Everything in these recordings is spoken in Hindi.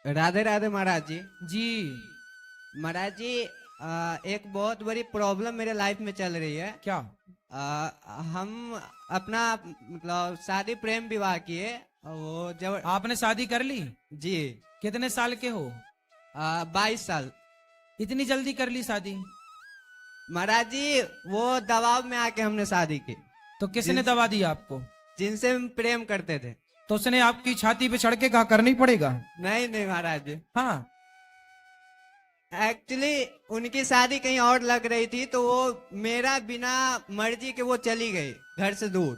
राधे राधे महाराज जी। जी। महाराज जी, एक बहुत बड़ी प्रॉब्लम मेरे लाइफ में चल रही है। क्या? हम अपना मतलब शादी प्रेम विवाह किए, वो जब आपने शादी कर ली? जी। कितने साल के हो? 22 साल। इतनी जल्दी कर ली शादी? महाराज जी, वो दबाव में आके हमने शादी की। तो किसने जिनसे दबा दिया आपको? जिनसे हम प्रेम करते थे। तो उसने आपकी छाती पे चढ़ के कहा करनी पड़ेगा? नहीं नहीं महाराज जी, हाँ। एक्चुअली उनकी शादी कहीं और लग रही थी, तो वो मेरा बिना मर्जी के वो चली गई घर से दूर।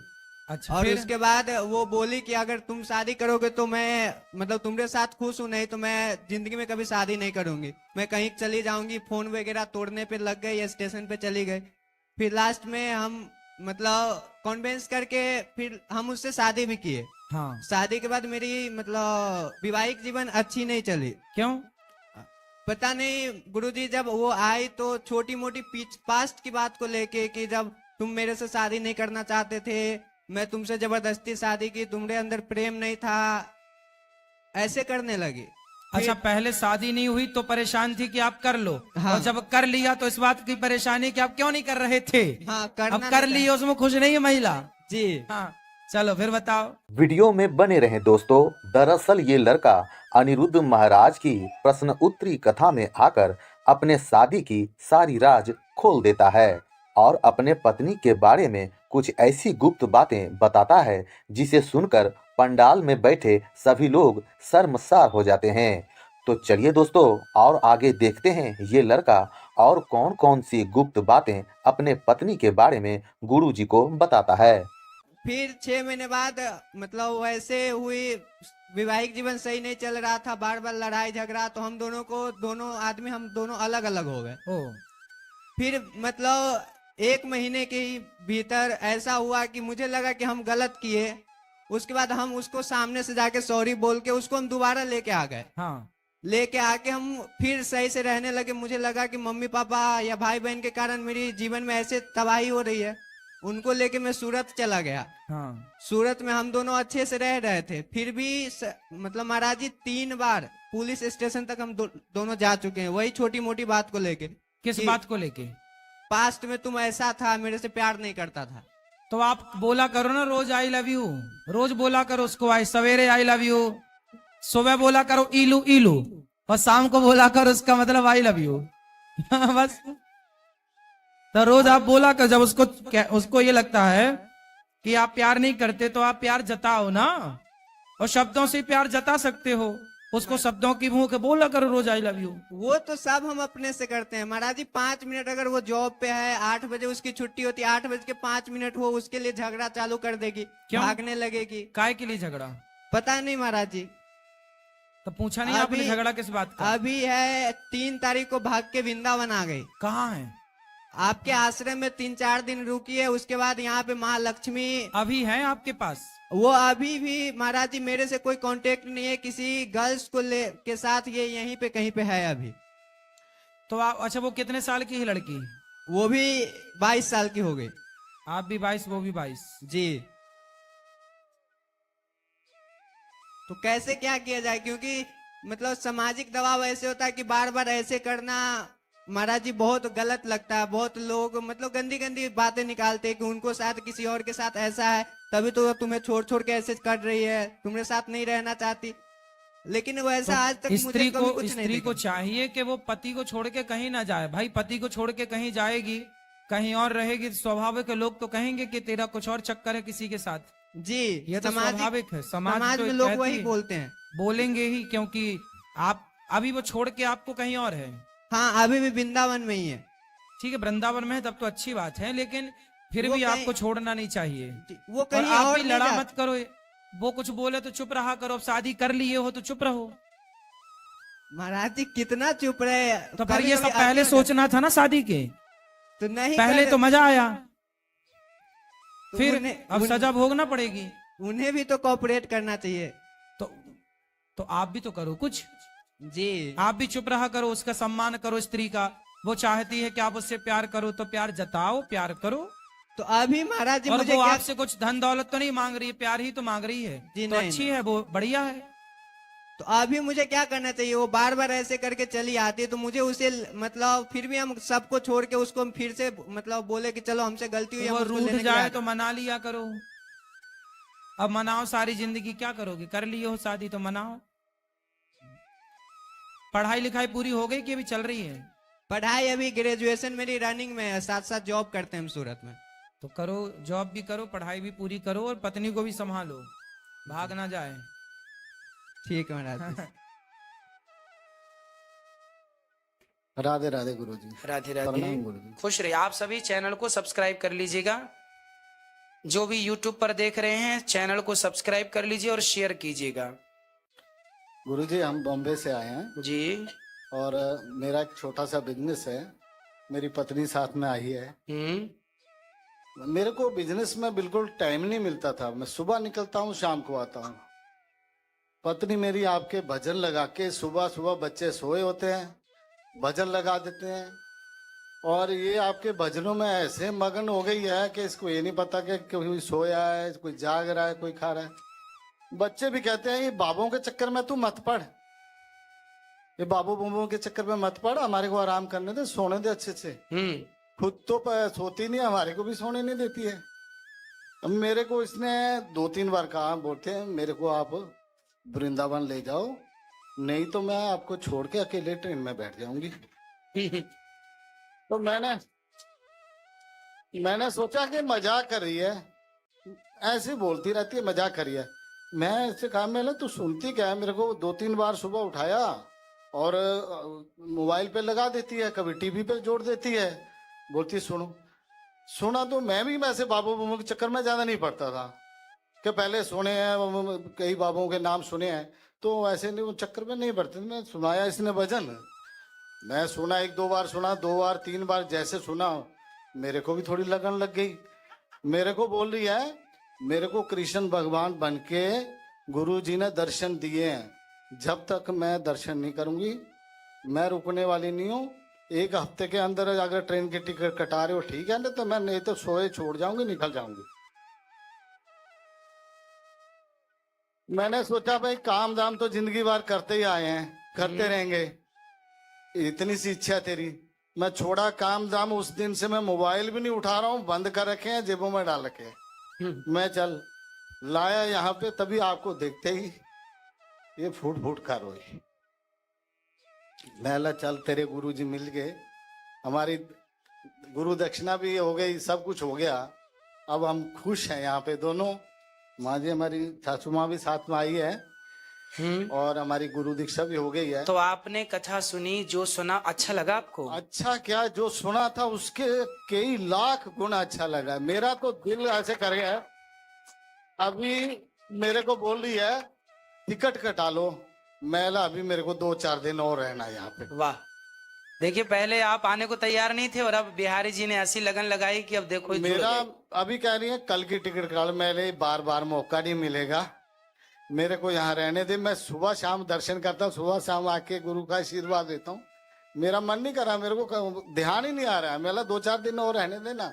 अच्छा, और फिर? उसके बाद वो बोली कि अगर तुम शादी करोगे तो मैं मतलब तुम्हारे साथ खुश हूँ, नहीं तो मैं जिंदगी में कभी शादी नहीं करूंगी, मैं कहीं चली जाऊंगी। फोन वगैरह तोड़ने पे लग गई, स्टेशन पे चली गई। फिर लास्ट में हम मतलब कॉन्वेंस करके फिर हम उससे शादी भी किए। हाँ। शादी के बाद मेरी मतलब वैवाहिक जीवन अच्छी नहीं चली। क्यों? पता नहीं गुरुजी, जब वो आई तो छोटी मोटी पास्ट की बात को लेके कि जब तुम मेरे से शादी नहीं करना चाहते थे, मैं तुमसे जबरदस्ती शादी की, तुम्हारे अंदर प्रेम नहीं था, ऐसे करने लगी। अच्छा, फिर पहले शादी नहीं हुई तो परेशान थी कि आप कर लो। हाँ। और जब कर लिया तो इस बात की परेशानी कि आप क्यों नहीं कर रहे थे? हाँ, करना अब कर नहीं ली, था। उसमें खुश नहीं है महिला? जी। हाँ। चलो फिर बताओ। वीडियो में बने रहें दोस्तों। दरअसल ये लड़का अनिरुद्ध महाराज की प्रश्न उत्तरी कथा में आकर अपने शादी की सारी राज खोल देता है और अपने पत्नी के बारे में कुछ ऐसी गुप्त बातें बताता है जिसे सुनकर पंडाल में बैठे सभी लोग शर्मसार हो जाते हैं। तो चलिए दोस्तों, और आगे देखते हैं ये लड़का और कौन कौन सी गुप्त बातें अपने पत्नी के बारे में गुरु जी को बताता है। फिर 6 महीने बाद मतलब वैसे हुई, वैवाहिक जीवन सही नहीं चल रहा था, बार बार लड़ाई झगड़ा, तो हम दोनों को, दोनों आदमी हम दोनों अलग अलग हो गए। ओ। फिर मतलब 1 महीने के ही भीतर ऐसा हुआ कि मुझे लगा कि हम गलत किए। उसके बाद हम उसको सामने से जाके सॉरी बोल के उसको हम दोबारा लेके आ गए। हाँ। लेके आके हम फिर सही से रहने लगे। मुझे लगा कि मम्मी पापा या भाई बहन के कारण मेरी जीवन में ऐसे तबाही हो रही है, उनको लेके मैं सूरत चला गया। हाँ। सूरत में हम दोनों अच्छे से रह रहे थे। फिर भी मतलब महाराज जी 3 बार पुलिस स्टेशन तक हम दोनों जा चुके हैं, वही छोटी मोटी बात को लेके। किस कि बात को लेके? पास्ट में तुम ऐसा था, मेरे से प्यार नहीं करता था। तो आप बोला करो ना रोज आई लव यू। रोज बोला करो उसको, आई सवेरे आई लव यू, सुबह बोला करो इलू इलू, और शाम को बोला करो उसका मतलब आई लव यू। बस। तो रोज आप बोला कर, जब उसको ये लगता है कि आप प्यार नहीं करते तो आप प्यार जताओ ना, और शब्दों से प्यार जता सकते हो। उसको शब्दों की मुंह के बोला करो रोज आई लव यू। वो तो सब हम अपने से करते हैं महाराज जी। 5 मिनट अगर वो जॉब पे है, 8 बजे उसकी छुट्टी होती है, 8 बज के 5 मिनट हो उसके लिए झगड़ा चालू कर देगी, क्यों? भागने लगेगी। काय के लिए झगड़ा? पता नहीं महाराज जी। तो पूछा नहीं आपने झगड़ा किस बात का? अभी है 3 तारीख को भाग के वृंदावन आ गई। कहाँ है? आपके आश्रम में 3-4 दिन रुकी है, उसके बाद यहाँ पे महालक्ष्मी। अभी है आपके पास? वो अभी भी महाराज जी मेरे से कोई कांटेक्ट नहीं है, किसी गर्ल्स को ले के साथ ये यहीं पे कहीं पे है अभी। तो आप, अच्छा वो कितने साल की है लड़की? वो भी 22 साल की हो गई। आप भी 22, वो भी 22? जी। तो कैसे क्या किया जाए, क्योंकि मतलब सामाजिक दबाव ऐसे होता है कि बार बार ऐसे करना महाराज जी बहुत गलत लगता है। बहुत लोग मतलब गंदी गंदी बातें निकालते हैं कि उनको साथ किसी और के साथ ऐसा है, तभी तो तुम्हें छोड़ छोड़ के ऐसे कर रही है, तुम्हारे साथ नहीं रहना चाहती। लेकिन वो ऐसा तो आज तक मुझे कभी कुछ नहीं स्त्री को दिखा। चाहिए कि वो पति को छोड़ के कहीं ना जाए। भाई पति को छोड़ के कहीं जाएगी, कहीं और रहेगी, स्वाभाविक है लोग तो कहेंगे कि तेरा कुछ और चक्कर है किसी के साथ। जी। ये तो स्वाभाविक है। समाज तो में लोग कहती वही है, बोलते हैं। बोलेंगे ही, क्योंकि आप अभी वो छोड़ के आपको कहीं और है। हाँ, अभी भी वृंदावन में ही है। ठीक है, वृंदावन में है तब तो अच्छी बात है, लेकिन फिर वो भी कहीं- आपको छोड़ना नहीं चाहिए। वो और कहीं आप और भी नहीं लड़ा जा- मत करो। वो कुछ बोले तो चुप रहा करो। अब शादी कर लिए हो तो चुप रहो। महाराज जी कितना चुप रहे। तो फिर कभी ये कभी सब पहले अकेले सोचना था ना शादी के। तो नहीं पहले कर- तो मजा आया, तो फिर उन्हें- अब उन- सजा भोगना पड़ेगी। उन्हें भी तो कोऑपरेट करना चाहिए। तो तो आप भी तो करो कुछ। जी। आप भी चुप रहा करो, उसका सम्मान करो स्त्री का। वो चाहती है कि आप उससे प्यार करो तो प्यार जताओ, प्यार करो। तो अभी महाराज जी और मुझे वो क्या। आपसे कुछ धन दौलत तो नहीं मांग रही है, प्यार ही तो मांग रही है। जी तो नहीं, अच्छी है वो, बढ़िया है। तो अभी मुझे क्या करना चाहिए? वो बार बार ऐसे करके चली आती है, तो मुझे उसे मतलब फिर भी हम सबको छोड़ के उसको हम फिर से मतलब बोले कि चलो हमसे गलती हुई, हम वो उसको रूठ लेने के लिए जाए आते तो मना लिया करो। अब मनाओ सारी जिंदगी, क्या करोगे? कर लिए हो शादी तो मनाओ। पढ़ाई लिखाई पूरी हो गई कि अभी चल रही है? हैं। पढ़ाई अभी ग्रेजुएशन मेरी रनिंग में है, साथ साथ जॉब करते हैं हम सूरत में। तो करो, जॉब भी करो, पढ़ाई भी पूरी करो और पत्नी को भी संभालो, भाग ना जाए। ठीक है महाराज जी। राधे राधे गुरुजी। राधे राधे। प्रणाम गुरुजी। खुश रहिए। आप सभी चैनल को सब्सक्राइब कर लीजिएगा। जो भी यूट्यूब पर देख रहे हैं चैनल को सब्सक्राइब कर लीजिए और शेयर कीजिएगा। गुरुजी हम बॉम्बे से आए हैं जी। और मेरा एक छोटा सा बिजनेस है, मेरी पत्नी साथ में आई है। मेरे को बिजनेस में बिल्कुल टाइम नहीं मिलता था, मैं सुबह निकलता हूँ शाम को आता हूँ। पत्नी मेरी आपके भजन लगा के, सुबह सुबह बच्चे सोए होते हैं भजन लगा देते हैं, और ये आपके भजनों में ऐसे मगन हो गई है कि इसको ये नहीं पता कि कोई सोया है, कोई जाग रहा है, कोई खा रहा है। बच्चे भी कहते हैं ये बाबों के चक्कर में तू मत पड़, ये बाबू बुम्बों के चक्कर में मत पड़, हमारे को आराम करने दे, सोने दे अच्छे से। खुद तो सोती नहीं, हमारे को भी सोने नहीं देती है। अब मेरे को इसने 2-3 बार कहा, बोलते हैं मेरे को आप वृंदावन ले जाओ, नहीं तो मैं आपको छोड़ के अकेले ट्रेन में बैठ जाऊंगी। तो मैंने सोचा कि मजाक कर रही है, ऐसे बोलती रहती है, मजाक कर रही है। मैं इससे कहा, मैंने तू सुनती क्या है? मेरे को 2-3 बार सुबह उठाया और मोबाइल पे लगा देती है, कभी टीवी पे जोड़ देती है, बोलती सुनो। सुना तो मैं भी वैसे बाबू बुम्बू के चक्कर में ज्यादा नहीं पड़ता था कि पहले सुने हैं, कई बाबुओं के नाम सुने हैं, तो ऐसे नहीं, वो चक्कर में नहीं पड़ते। मैं सुनाया इसने भजन, मैं सुना, 1-2 बार सुना, 2 बार 3 बार जैसे सुना, मेरे को भी थोड़ी लगन लग गई। मेरे को बोल रही है, मेरे को कृष्ण भगवान बन के गुरु जी ने दर्शन दिए हैं, जब तक मैं दर्शन नहीं करूंगी मैं रुकने वाली नहीं हूँ। 1 हफ्ते के अंदर अगर ट्रेन की टिकट कटा रहे हो ठीक है, तो मैं नहीं तो सोए छोड़ जाऊंगी, निकल जाऊंगी। मैंने सोचा भाई काम दाम तो जिंदगी भर करते ही आए हैं, करते रहेंगे, इतनी सी इच्छा तेरी। मैं छोड़ा काम दाम, उस दिन से मैं मोबाइल भी नहीं उठा रहा हूँ, बंद कर रखे हैं, जेबों में डाल रखे हैं। मैं चल लाया यहाँ पे, तभी आपको देखते ही ये फूट फूट कर रोई। मैं चल तेरे गुरु जी मिल गए, हमारी गुरु दक्षिणा भी हो गई, सब कुछ हो गया, अब हम खुश हैं यहाँ पे दोनों। माँ जी हमारी सासू माँ भी साथ में आई है और हमारी गुरु दीक्षा भी हो गई है। तो आपने कथा सुनी, जो सुना अच्छा लगा आपको? अच्छा क्या, जो सुना था उसके कई लाख गुना अच्छा लगा। मेरा तो दिल ऐसे कर गया। अभी मेरे को बोल रही है टिकट कटा लो, मैं अभी मेरे को 2-4 दिन और रहना है यहाँ पे। वाह, देखिए पहले आप आने को तैयार नहीं थे और अब बिहारी जी ने ऐसी लगन लगाई कि अब देखो मेरा अभी कह रही है कल की टिकट कटा लो, मेरे बार बार मौका नहीं मिलेगा, मेरे को यहाँ रहने दे। मैं सुबह शाम दर्शन करता हूँ, सुबह शाम आके गुरु का आशीर्वाद देता हूँ। मेरा मन नहीं कर रहा, मेरे को ध्यान ही नहीं आ रहा है, मेरा 2-4 दिन और रहने देना,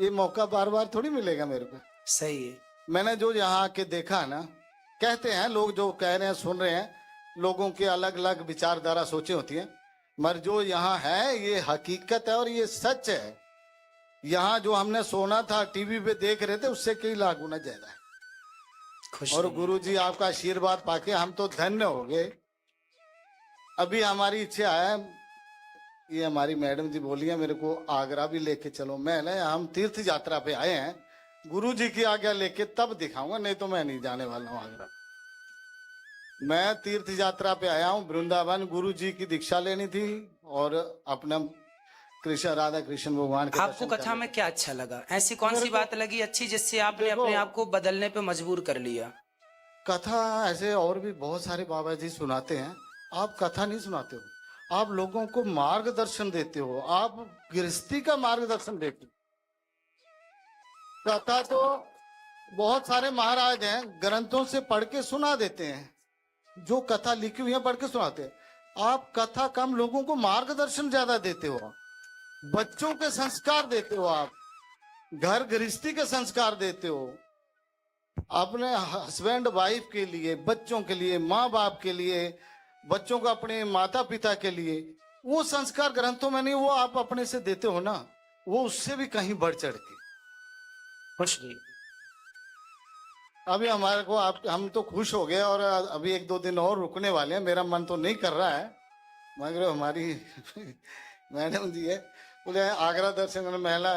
ये मौका बार बार थोड़ी मिलेगा मेरे को। सही है। मैंने जो यहाँ आके देखा ना, कहते हैं लोग जो कह रहे हैं सुन रहे हैं, लोगों की अलग अलग विचारधारा सोचे होती है, मगर जो यहाँ है ये हकीकत है और ये सच है। यहाँ जो हमने सोना था टीवी पे देख रहे थे उससे कई लाख गुना ज्यादा है। खुश और रहिए। गुरु जी आपका आशीर्वाद पाके हम तो धन्य हो गए। अभी हमारी इच्छा है, ये हमारी मैडम जी बोली है मेरे को आगरा भी लेके चलो। मैंने हम तीर्थ यात्रा पे आए हैं, गुरु जी की आज्ञा लेके तब दिखाऊंगा, नहीं तो मैं नहीं जाने वाला हूँ आगरा। मैं तीर्थ यात्रा पे आया हूँ वृंदावन, गुरु जी की दीक्षा लेनी थी और अपना कृष्ण राधा कृष्ण भगवान के आपको दर्शन कथा करने। में क्या अच्छा लगा? ऐसी कौन सी मेरे को- बात लगी अच्छी जिससे आपने देखो- अपने आप को बदलने पे मजबूर कर लिया? कथा ऐसे और भी बहुत सारे बाबा जी सुनाते हैं, आप कथा नहीं सुनाते हो, आप लोगों को मार्गदर्शन देते हो, आप गृहस्थी का मार्गदर्शन देते हो। कथा तो बहुत सारे महाराज हैं ग्रंथों से पढ़ के सुना देते हैं, जो कथा लिखी हुई है पढ़ के सुनाते हैं। आप कथा कम, लोगों को मार्गदर्शन ज्यादा देते हो, बच्चों के संस्कार देते हो, आप घर गृहस्थी के संस्कार देते हो। अपने हस्बैंड वाइफ के लिए, बच्चों के लिए, माँ बाप के लिए, बच्चों को अपने माता पिता के लिए, वो संस्कार ग्रंथों में नहीं, वो आप अपने से देते हो ना, वो उससे भी कहीं बढ़ चढ़ के। खुश रहिए। अभी हमारे को आप, हम तो खुश हो गए और अभी 1-2 दिन और रुकने वाले हैं। मेरा मन तो नहीं कर रहा है, मगर हमारी मैडम जी है, बोले आगरा दर्शन में महिला।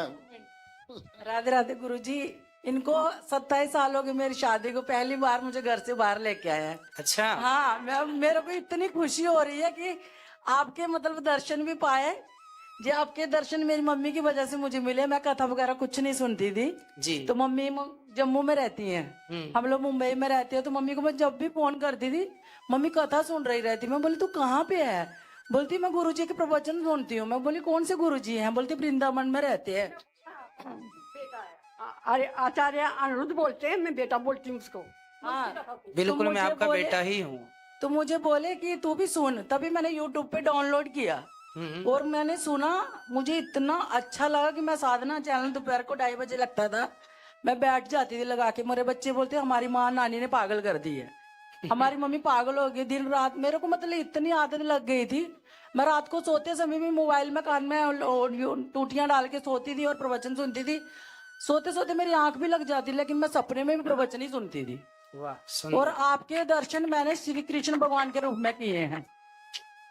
राधे राधे गुरुजी। इनको 27 साल हो गए मेरी शादी को, पहली बार मुझे घर से बाहर लेके आया है। अच्छा। हाँ, मेरे को इतनी खुशी हो रही है कि आपके मतलब दर्शन भी पाए। जी, आपके दर्शन मेरी मम्मी की वजह से मुझे मिले। मैं कथा वगैरह कुछ नहीं सुनती थी, जी। तो मम्मी जम्मू में रहती हैं, हम लोग मुंबई में रहते हैं। तो मम्मी को मैं जब भी फोन करती थी, मम्मी कथा सुन रही रहती। मैं बोली तू कहाँ पे है? बोलती मैं गुरुजी के प्रवचन सुनती हूँ। मैं बोली कौन से गुरुजी हैं? बोलती वृंदावन में रहते हैं। अरे आचार्य अनिरुद्ध बोलते हैं, मैं बेटा बोलती हूँ उसको। हाँ, बिल्कुल, मैं मुझे आपका बोले- बेटा ही हूँ। तो मुझे बोले कि तू भी सुन, तभी मैंने यूट्यूब पे डाउनलोड किया और मैंने सुना। मुझे इतना अच्छा लगा कि मैं साधना चैनल दोपहर को 2:30 बजे लगता था, मैं बैठ जाती थी लगा के। मेरे बच्चे बोलते हमारी माँ नानी ने पागल कर दी है, हमारी मम्मी पागल हो गई दिन रात। मेरे को मतलब इतनी आदत लग गई थी, मैं रात को सोते समय भी मोबाइल में कान में टूटियां डाल के सोती थी और प्रवचन सुनती थी। सोते सोते मेरी आंख भी लग जाती, लेकिन मैं सपने में भी प्रवचन ही सुनती थी। वाह, और सुंदर। आपके दर्शन मैंने श्री कृष्ण भगवान के रूप में किए हैं।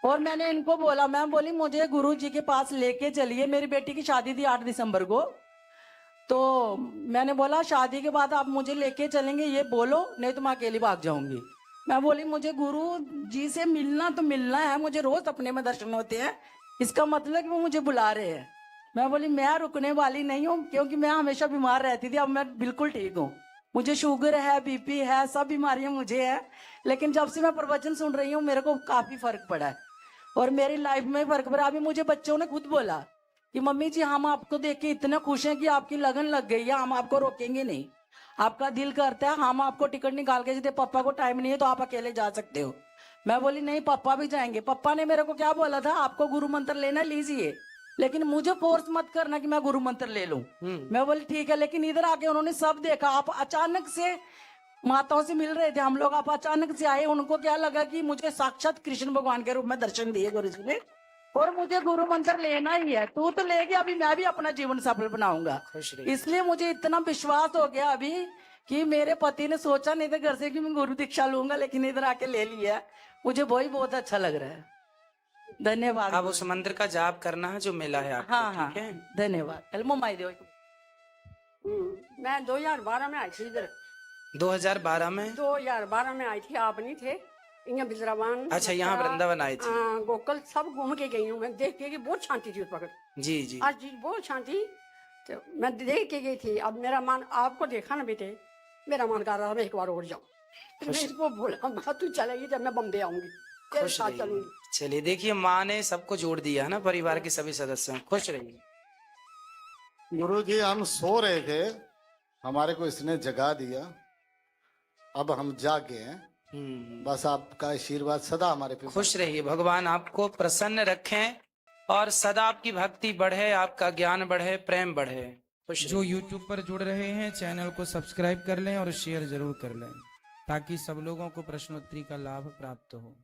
और मैंने इनको बोला, मैं बोली मुझे गुरु जी के पास लेके चलिए। मेरी बेटी की शादी थी 8 दिसंबर को, तो मैंने बोला शादी के बाद आप मुझे लेके चलेंगे, ये बोलो, नहीं तो मैं अकेली भाग जाऊंगी। मैं बोली मुझे गुरु जी से मिलना तो मिलना है, मुझे रोज सपने में दर्शन होते हैं, इसका मतलब कि वो मुझे बुला रहे हैं। मैं बोली मैं रुकने वाली नहीं हूँ, क्योंकि मैं हमेशा बीमार रहती थी, अब मैं बिल्कुल ठीक हूँ। मुझे शुगर है, बीपी है, सब बीमारियां मुझे है, लेकिन जब से मैं प्रवचन सुन रही हूँ मेरे को काफी फर्क पड़ा है और मेरी लाइफ में फर्क पड़ा। अभी मुझे बच्चों ने खुद बोला कि मम्मी जी हम आपको देख के इतना खुश हैं कि आपकी लगन लग गई है, हम आपको रोकेंगे नहीं, आपका दिल करता है हम आपको टिकट निकाल के देते, पापा को टाइम नहीं है तो आप अकेले जा सकते हो। मैं बोली नहीं, पापा भी जाएंगे। पापा ने मेरे को क्या बोला था, आपको गुरु मंत्र लेना लीजिए, लेकिन मुझे फोर्स मत करना कि मैं गुरु मंत्र ले लूं। मैं बोली ठीक है। लेकिन इधर आके उन्होंने सब देखा, आप अचानक से माताओं से मिल रहे थे हम लोग, आप अचानक से आए। उनको क्या लगा कि मुझे साक्षात कृष्ण भगवान के रूप में दर्शन दिए गुरु जी ने, और मुझे गुरु मंत्र लेना ही है। तू तो ले गया, अभी मैं भी अपना जीवन सफल बनाऊंगा। खुश रहिए। इसलिए मुझे इतना विश्वास हो गया अभी कि मेरे पति ने सोचा नहीं था घर से कि मैं गुरु दीक्षा लूंगा, लेकिन इधर आके ले लिया। मुझे वही बहुत अच्छा लग रहा है। धन्यवाद। अब उस मंत्र का जाप करना है जो मिला है आपको, हाँ हाँ, ठीक है? धन्यवाद। एल्मो माई देव। मैं 2012 में आई थी इधर। 2012 में? 2012 में आई थी, आप नहीं थे यहाँ बिजरावान। अच्छा, यहाँ वृंदावन आई थी। गोकुल सब घूम के गई हूँ मैं, देख के कि बहुत शांति थी उस वक्त। जी जी। आज जी बहुत शांति, तो मैं देख के गई थी। अब मेरा मन, आपको देखा ना बेटे, मेरा मन कर रहा है मैं एक बार और जाऊँ। मैं इसको बोला तू चलेगी जब मैं बम्बे आऊंगी, तेरे खुश साथ रहिए। चलूंगी। चलिए, देखिए माँ ने सबको जोड़ दिया है ना, परिवार के सभी सदस्यों। खुश रहिए। गुरु जी हम सो रहे थे, हमारे को इसने जगा दिया, अब हम जाग गए हैं। बस आपका आशीर्वाद सदा हमारे पे। खुश रहिए, भगवान आपको प्रसन्न रखें और सदा आपकी भक्ति बढ़े, आपका ज्ञान बढ़े, प्रेम बढ़े। खुश जो YouTube पर जुड़ रहे हैं चैनल को सब्सक्राइब कर लें और शेयर जरूर कर लें, ताकि सब लोगों को प्रश्नोत्तरी का लाभ प्राप्त हो।